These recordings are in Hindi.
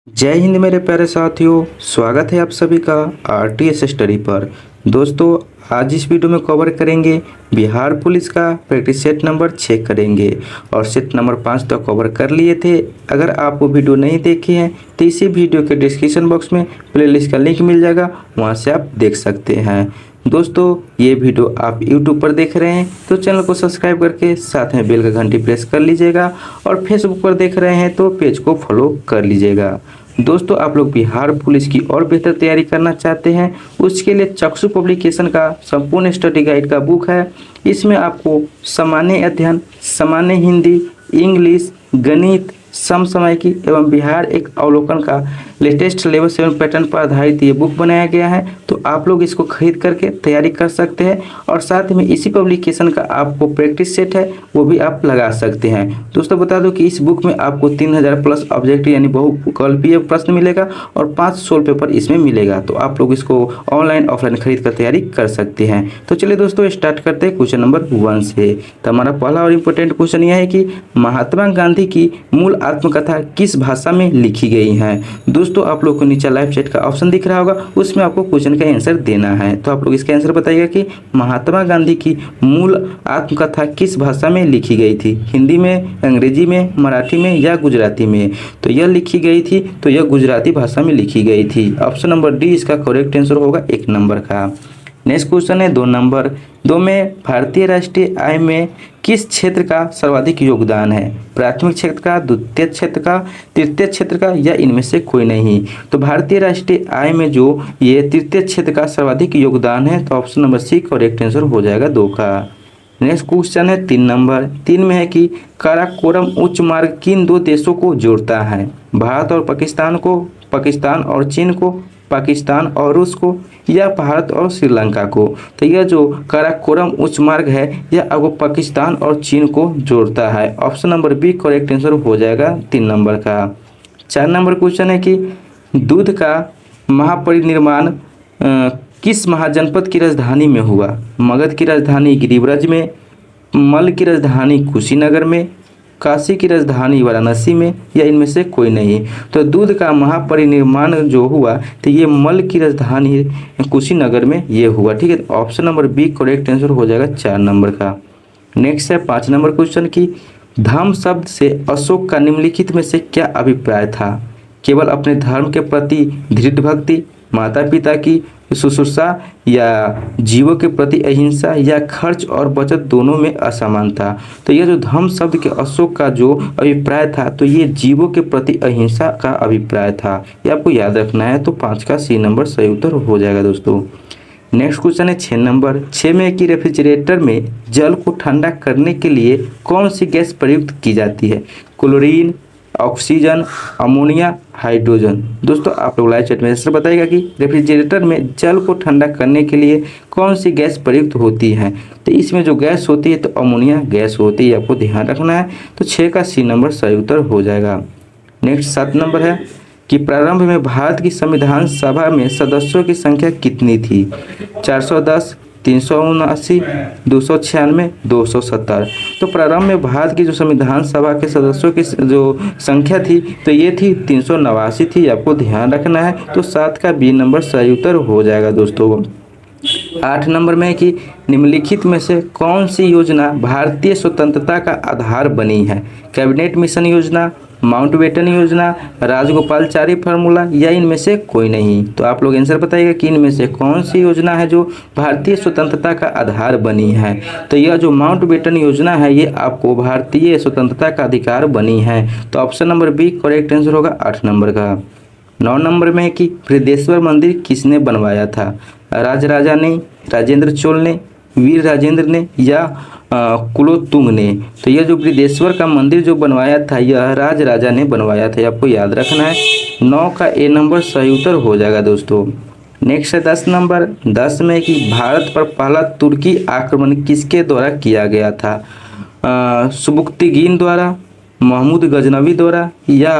जय हिंद मेरे प्यारे साथियों। स्वागत है आप सभी का आरटीएस स्टडी पर। दोस्तों, आज इस वीडियो में कवर करेंगे बिहार पुलिस का प्रैक्टिस सेट नंबर 6 करेंगे और सेट नंबर 5 तो कवर कर लिए थे। अगर आप वो वीडियो नहीं देखे हैं तो इसी वीडियो के डिस्क्रिप्शन बॉक्स में प्लेलिस्ट का लिंक मिल जाएगा, वहाँ से आप देख सकते हैं। दोस्तों, ये वीडियो आप YouTube पर देख रहे हैं तो चैनल को सब्सक्राइब करके साथ में बेल का घंटी प्रेस कर लीजिएगा और फेसबुक पर देख रहे हैं तो पेज को फॉलो कर लीजिएगा। दोस्तों, आप लोग बिहार पुलिस की और बेहतर तैयारी करना चाहते हैं, उसके लिए चक्षु पब्लिकेशन का संपूर्ण स्टडी गाइड का बुक है। इसमें आपको सामान्य अध्ययन, सामान्य हिंदी, इंग्लिश, गणित, समसामयिकी एवं बिहार एक अवलोकन का लेटेस्ट लेवल 7 पैटर्न पर आधारित ये बुक बनाया गया है। तो आप लोग इसको खरीद करके तैयारी कर सकते हैं और साथ में इसी पब्लिकेशन का आपको प्रैक्टिस सेट है वो भी आप लगा सकते हैं। दोस्तों, बता दूं कि इस बुक में आपको 3000 प्लस ऑब्जेक्टिव यानी बहुकल्पीय प्रश्न मिलेगा और 5 सोल पेपर इसमें मिलेगा। तो आप लोग इसको ऑनलाइन ऑफलाइन खरीद कर तैयारी कर सकते हैं। तो चलिए दोस्तों, स्टार्ट करते हैं क्वेश्चन नंबर 1 से। तो हमारा पहला और इम्पोर्टेंट क्वेश्चन यह है कि महात्मा गांधी की मूल आत्मकथा किस भाषा में लिखी गई है। दोस्तों, आप लोग को नीचे लाइव चैट का ऑप्शन दिख रहा होगा, उसमें आपको क्वेश्चन का आंसर देना है। तो आप लोग इसका आंसर बताइएगा कि महात्मा गांधी की मूल आत्मकथा किस भाषा में लिखी गई थी। हिंदी में, अंग्रेजी में, मराठी में या गुजराती में। तो यह लिखी गई थी, तो यह गुजराती भाषा में लिखी गई थी। ऑप्शन नंबर डी इसका करेक्ट आंसर होगा 1 नंबर का। नेक्स्ट क्वेश्चन है 2 नंबर 2 में भारतीय राष्ट्रीय आय में किस क्षेत्र का सर्वाधिक योगदान है। प्राथमिक क्षेत्र का, द्वितीय क्षेत्र का, तृतीय क्षेत्र का या इनमें से कोई नहीं। तो भारतीय राष्ट्रीय आय में जो ये तृतीय क्षेत्र का सर्वाधिक योगदान है, तो option number C correct answer हो जाएगा 2 का। नेक्स्ट क्वेश्चन है 3 नंबर 3 में है कि काराकोरम उच्च मार्ग किन 2 देशों को जोड़ता है। भारत और पाकिस्तान को, पाकिस्तान और चीन को, पाकिस्तान और रूस को या भारत और श्रीलंका को। तो यह जो काराकोरम उच्च मार्ग है यह आपको पाकिस्तान और चीन को जोड़ता है। Option number B correct answer हो जाएगा 3 नंबर का। 4 नंबर क्वेश्चन है कि दूध का महापरिनिर्माण किस महाजनपद की राजधानी में हुआ। मगध की राजधानी गिरिब्रज में, मल की राजधानी कुशीनगर में, काशी की राजधानी वाराणसी में या इनमें से कोई नहीं। तो दूध का महापरिनिर्माण जो हुआ तो ये मल की राजधानी कुशीनगर में ये हुआ। ठीक है, option number B correct answer हो जाएगा 4 नंबर का। नेक्स्ट है 5 नंबर क्वेश्चन की धम्म शब्द से अशोक का निम्नलिखित में से क्या अभिप्राय था। केवल अपने धर्म के प्रति दृढ़ भक्ति, माता पिता की शुश्रूषा या जीवों के प्रति अहिंसा या खर्च और बचत दोनों में असमानता। तो यह जो धम्म शब्द के अशोक का जो अभिप्राय था तो ये जीवों के प्रति अहिंसा का अभिप्राय था। ये आपको याद रखना है। तो 5 का सी नंबर सही उत्तर हो जाएगा दोस्तों। नेक्स्ट क्वेश्चन है 6 नंबर 6 में कि रेफ्रिजरेटर में जल को ठंडा करने के लिए कौन सी गैस प्रयुक्त की जाती है। Chlorine, oxygen, ammonia, hydrogen. दोस्तों, आप लोग लाइव चैट में आंसर बताइएगा कि रेफ्रिजरेटर में जल को ठंडा करने के लिए कौन सी गैस प्रयुक्त होती है। तो इसमें जो गैस होती है तो अमोनिया गैस होती है, आपको ध्यान रखना है। तो 6 का सी नंबर सही उत्तर हो जाएगा। नेक्स्ट 7 नंबर है कि प्रारंभ में भारत की संविधान सभा में सदस्यों की संख्या कितनी थी। 410, 379, 296, 270। तो प्रारंभ में भारत की जो संविधान सभा के सदस्यों की जो संख्या थी तो ये थी 389 थी, आपको ध्यान रखना है। तो 7 का बी नंबर सही उत्तर हो जाएगा दोस्तों। 8 नंबर में कि निम्नलिखित में से कौन सी योजना भारतीय स्वतंत्रता का आधार बनी है। कैबिनेट मिशन योजना, माउंटबेटन योजना, राजगोपालचारी फार्मूला या इनमें से कोई नहीं। तो आप लोग आंसर बताइएगा कि इनमें से कौन सी योजना है जो भारतीय स्वतंत्रता का आधार बनी है। तो यह जो माउंटबेटन योजना है ये आपको भारतीय स्वतंत्रता का अधिकार बनी है। तो option number B correct answer होगा 8 नंबर का। 9 नंबर में है कि बृहदेश्वर मंदिर किसने बनवाया था। राजराजा ने, राजेंद्र चोल ने, वीर राजेंद्र ने या कुलोत्तुंग ने। तो यह जो बृहदेश्वर का मंदिर जो बनवाया था यह राजराजा ने बनवाया था, आपको याद रखना है। 9 का ए नंबर सही उत्तर हो जाएगा दोस्तों। नेक्स्ट है 10 नंबर 10 में कि भारत पर पहला तुर्की आक्रमण किसके द्वारा किया गया था। सुबुक्तिगीन द्वारा, महमूद गजनवी द्वारा या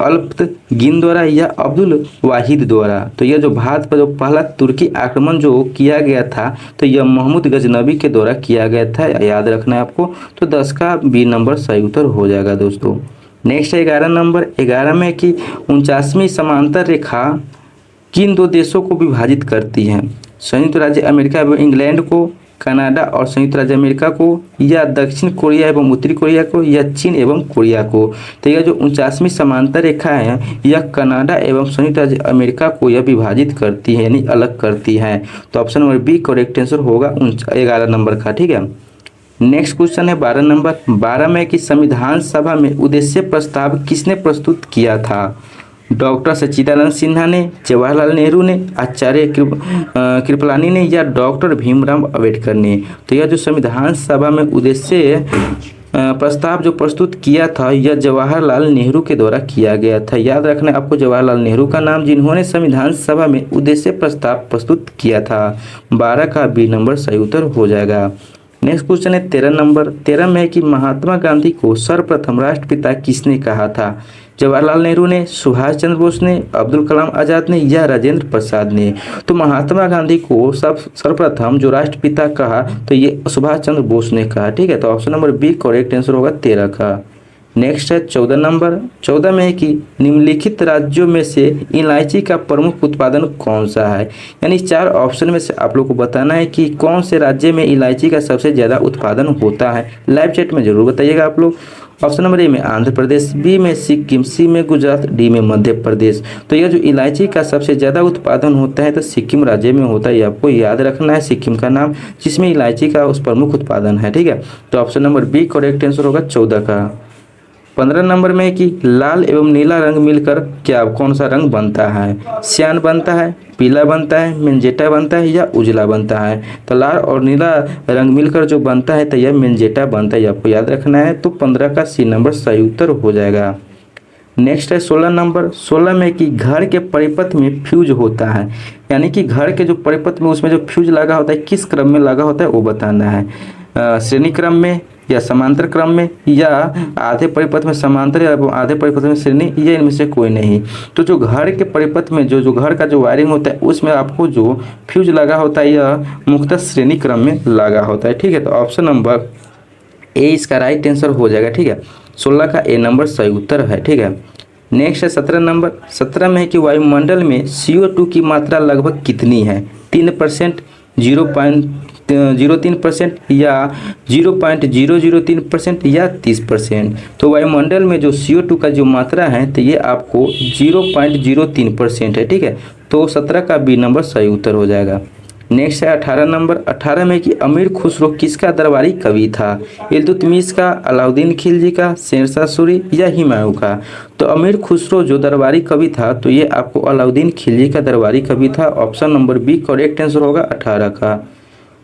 अल्पतगीन द्वारा या अब्दुल वाहिद द्वारा। तो यह जो भारत पर जो पहला तुर्की आक्रमण जो किया गया था तो यह महमूद गजनवी के द्वारा किया गया था, याद रखना है आपको। तो 10 का बी नंबर सही उत्तर हो जाएगा दोस्तों। नेक्स्ट है 11 नंबर। 11 में कि 49वीं समांतर रेखा किन दो देशों को विभाजित करती है? संयुक्त राज्य अमेरिका एवं इंग्लैंड को, कनाडा और संयुक्त राज्य अमेरिका को, या दक्षिण कोरिया एवं उत्तरी कोरिया को, या चीन एवं कोरिया को? तो यह जो 49वीं समांतर रेखा है यह कनाडा एवं संयुक्त राज्य अमेरिका को यह विभाजित करती है, यानी अलग करती है। तो option number B correct answer होगा 11 नंबर का। ठीक है। नेक्स्ट क्वेश्चन है 12 नंबर। 12 में कि संविधान सभा में उद्देश्य प्रस्ताव किसने प्रस्तुत किया था? डॉक्टर सच्चिदानंद सिन्हा ने, जवाहरलाल नेहरू ने, आचार्य कृपलानी ने, या डॉक्टर भीमराव अंबेडकर ने? तो यह जो संविधान सभा में उद्देश्य प्रस्ताव जो प्रस्तुत किया था यह जवाहरलाल नेहरू के द्वारा किया गया था। याद रखना है आपको जवाहरलाल नेहरू का नाम, जिन्होंने संविधान सभा में उद्देश्य प्रस्ताव प्रस्तुत किया था। 12 का बी नंबर सही उत्तर हो जाएगा। नेक्स्ट क्वेश्चन है 13 नंबर। 13 में है कि महात्मा गांधी को सर्वप्रथम राष्ट्रपिता किसने कहा था? जवाहरलाल नेहरू ने, सुभाष चंद्र बोस ने, अब्दुल कलाम आज़ाद ने, या राजेंद्र प्रसाद ने? तो महात्मा गांधी को सर्वप्रथम जो राष्ट्रपिता कहा तो ये सुभाष चंद्र बोस ने कहा। ठीक है। तो option number B correct answer होगा 13 का। नेक्स्ट है 14 नंबर। 14 में है कि निम्नलिखित राज्यों में से इलायची का प्रमुख उत्पादन कौन सा है? यानी 4 ऑप्शन में से आप लोग को बताना है कि कौन से राज्य में इलायची का सबसे ज़्यादा उत्पादन होता है। लाइव चैट में जरूर बताइएगा आप लोग। ऑप्शन नंबर ए में आंध्र प्रदेश, बी में सिक्किम, सी में गुजरात, डी में मध्य प्रदेश। तो यह जो इलायची का सबसे ज़्यादा उत्पादन होता है तो सिक्किम राज्य में होता है। आपको याद रखना है सिक्किम का नाम, जिसमें इलायची का उस प्रमुख उत्पादन है। ठीक है। तो option number B correct answer होगा 14 का। 15 नंबर में कि लाल एवं नीला रंग मिलकर क्या कौन सा रंग बनता है? सियान बनता है, पीला बनता है, मेंजेटा बनता है, या उजला बनता है? तो लाल और नीला रंग मिलकर जो बनता है तो यह मेंजेटा बनता है। आपको याद रखना है। तो 15 का सी नंबर सही उत्तर हो जाएगा। नेक्स्ट है 16 नंबर। 16 में कि घर के परिपथ में फ्यूज होता है, यानी कि घर के जो परिपथ में उसमें जो फ्यूज लगा होता है किस क्रम में लगा होता है वो बताना है। श्रेणी क्रम में, या समांतर क्रम में, या आधे परिपथ में समांतर, या आधे परिपथ में श्रेणी, या इनमें से कोई नहीं? तो जो घर के परिपथ में जो घर का जो वायरिंग होता है उसमें आपको जो फ्यूज लगा होता है यह मुख्यतः श्रेणी क्रम में लगा होता है। ठीक है। तो ऑप्शन नंबर ए इसका राइट आंसर हो जाएगा। ठीक है। 16 का ए नंबर सही उत्तर है। ठीक है। नेक्स्ट है 17 नंबर। 17 में है कि वायुमंडल में CO2 की मात्रा लगभग कितनी है? 3%, 0.03%, या 0.003%, या 30%? तो वायुमंडल में जो CO2 का जो मात्रा है तो ये आपको 0.03% है। ठीक है। तो 17 का बी नंबर सही उत्तर हो जाएगा। नेक्स्ट है 18 नंबर। 18 में कि अमीर खुसरो किसका दरबारी कवि था? इल्तुतमिश का, अलाउद्दीन खिलजी का, शेरशाह सूरी, या हुमायूं का? तो अमीर खुसरो जो दरबारी कवि था तो ये आपको अलाउद्दीन खिलजी का दरबारी कवि था। Option number B correct answer होगा 18 का।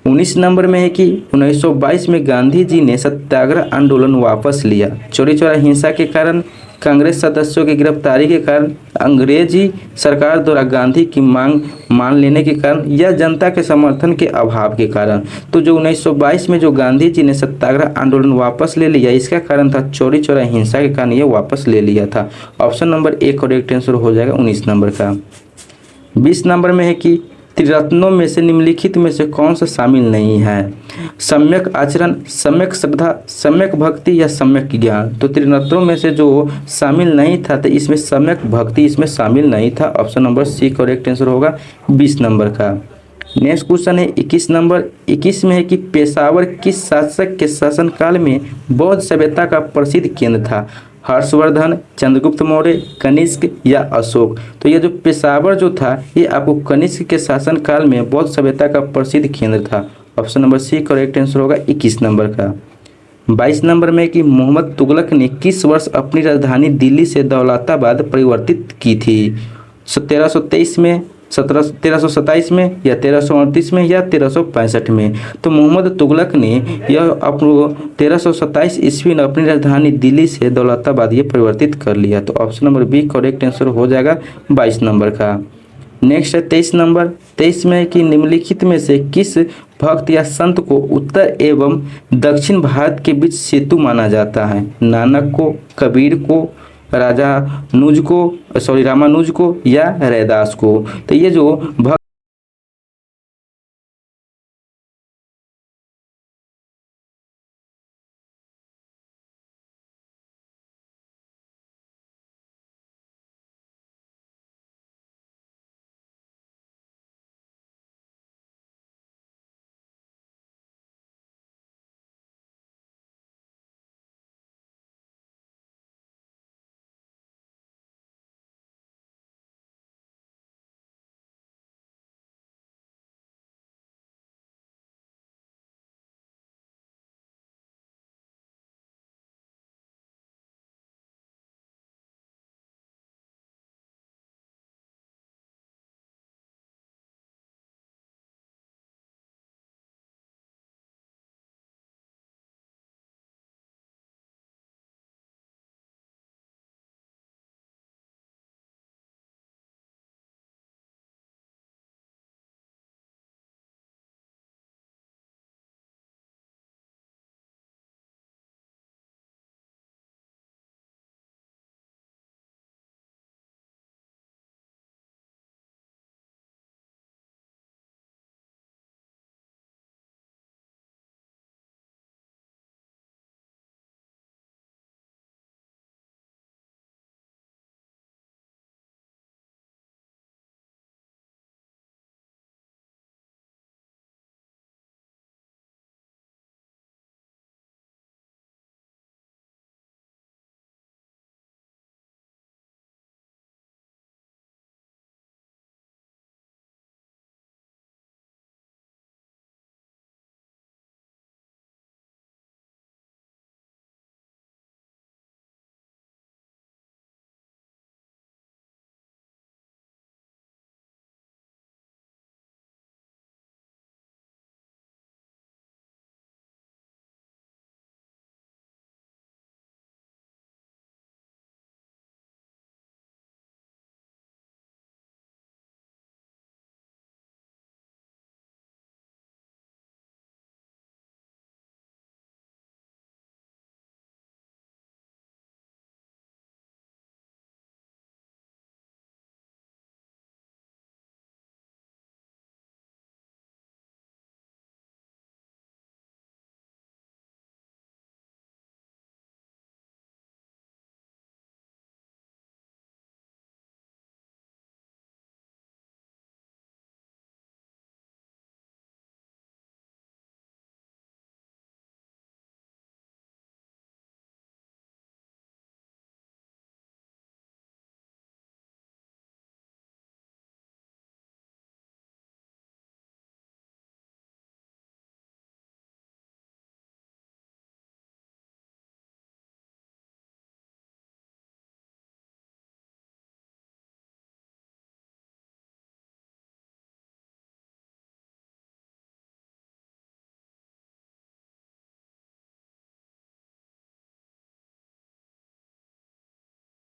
19 नंबर में है कि 1922 में गांधी जी ने सत्याग्रह आंदोलन वापस लिया। चोरी चोरा हिंसा के कारण, कांग्रेस सदस्यों की गिरफ्तारी के कारण, अंग्रेजी सरकार द्वारा गांधी की मांग मान लेने के कारण, या जनता के समर्थन के अभाव के कारण? तो जो 1922 में जो गांधी जी ने सत्याग्रह आंदोलन वापस ले लिया इसका कारण था चोरी चोरा हिंसा के कारण ये वापस ले लिया था। Option number A correct answer हो जाएगा 19 नंबर का। 20 नंबर में है कि त्रिरत्नों में से निम्नलिखित में से कौन सा शामिल नहीं है? सम्यक आचरण, सम्यक श्रद्धा, सम्यक भक्ति, या सम्यक ज्ञान? तो त्रिरत्नों में से जो शामिल नहीं था तो इसमें सम्यक भक्ति इसमें शामिल नहीं था। Option number C correct answer होगा 20 नंबर का। नेक्स्ट क्वेश्चन है 21 नंबर। 21 में है कि पेशावर किस शासक के शासनकाल में बौद्ध सभ्यता का प्रसिद्ध केंद्र था? हर्षवर्धन, चंद्रगुप्त मौर्य, कनिष्क, या अशोक? तो ये जो पेशावर जो था ये आपको कनिष्क के शासनकाल में बौद्ध सभ्यता का प्रसिद्ध केंद्र था। Option number C correct answer होगा 21 नंबर का। 22 नंबर में कि मोहम्मद तुगलक ने किस वर्ष अपनी राजधानी दिल्ली से दौलताबाद परिवर्तित की थी? 1323 में, 1327 में, या 1338 में, या 1365 में? तो मोहम्मद तुगलक ने यह अपनो 1327 ईस्वी में अपनी राजधानी दिल्ली से दौलताबाद ये परिवर्तित कर लिया। तो option number B correct answer हो जाएगा 22 नंबर का। नेक्स्ट है 23 नंबर। 23 में कि निम्नलिखित में से किस भक्त या संत को उत्तर एवं दक्षिण भारत के बीच सेतु माना जाता है? नानक को, कबीर को, रामानुज को, या रैदास को? तो ये जो भक्त